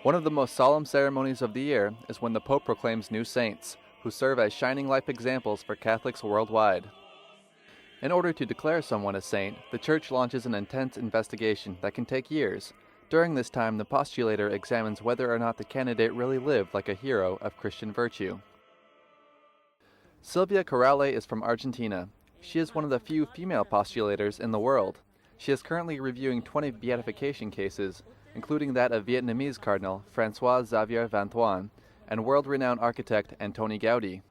One of the most solemn ceremonies of the year is when the Pope proclaims new saints, who serve as shining life examples for Catholics worldwide. In order to declare someone a saint, the Church launches an intense investigation that can take years. During this time, the postulator examines whether or not the candidate really lived like a hero of Christian virtue. Silvia Corrale is from Argentina. She is one of the few female postulators in the world. She is currently reviewing 20 beatification cases, including that of Vietnamese Cardinal François Xavier Van Thuan and world-renowned architect Antoni Gaudí.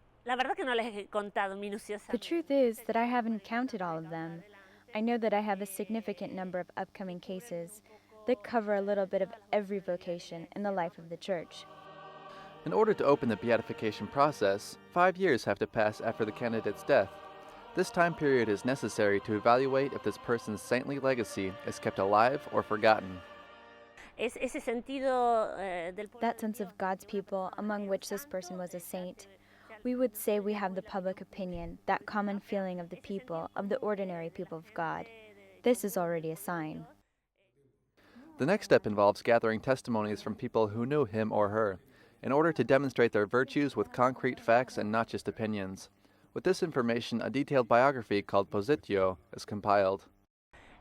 The truth is that I haven't counted all of them. I know that I have a significant number of upcoming cases that cover a little bit of every vocation in the life of the Church. In order to open the beatification process, 5 years have to pass after the candidate's death. This time period is necessary to evaluate if this person's saintly legacy is kept alive or forgotten. That sense of God's people, among which this person was a saint, we would say we have the public opinion, that common feeling of the people, of the ordinary people of God. This is already a sign. The next step involves gathering testimonies from people who knew him or her, in order to demonstrate their virtues with concrete facts and not just opinions. With this information, a detailed biography called Positio is compiled.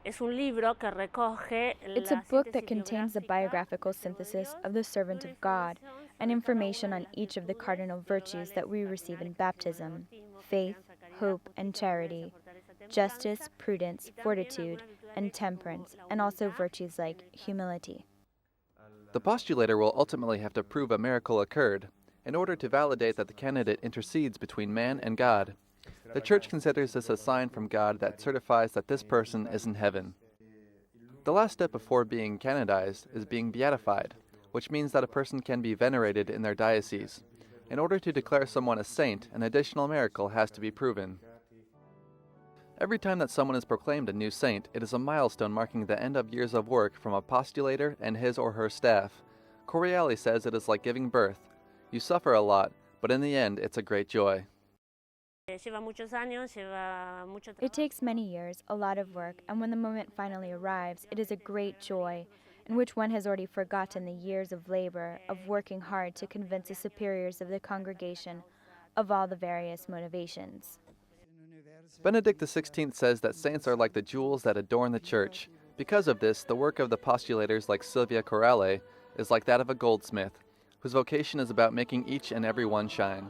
It's a book that contains the biographical synthesis of the servant of God and information on each of the cardinal virtues that we receive in baptism: faith, hope, and charity, justice, prudence, fortitude, and temperance, and also virtues like humility. The postulator will ultimately have to prove a miracle occurred in order to validate that the candidate intercedes between man and God. The Church considers this a sign from God that certifies that this person is in heaven. The last step before being canonized is being beatified, which means that a person can be venerated in their diocese. In order to declare someone a saint, an additional miracle has to be proven. Every time that someone is proclaimed a new saint, it is a milestone marking the end of years of work from a postulator and his or her staff. Corrale says it is like giving birth. You suffer a lot, but in the end, it's a great joy. It takes many years, a lot of work, and when the moment finally arrives, it is a great joy, in which one has already forgotten the years of labor, of working hard to convince the superiors of the congregation of all the various motivations. Benedict XVI says that saints are like the jewels that adorn the Church. Because of this, the work of the postulators like Silvia Corrale is like that of a goldsmith, whose vocation is about making each and every one shine.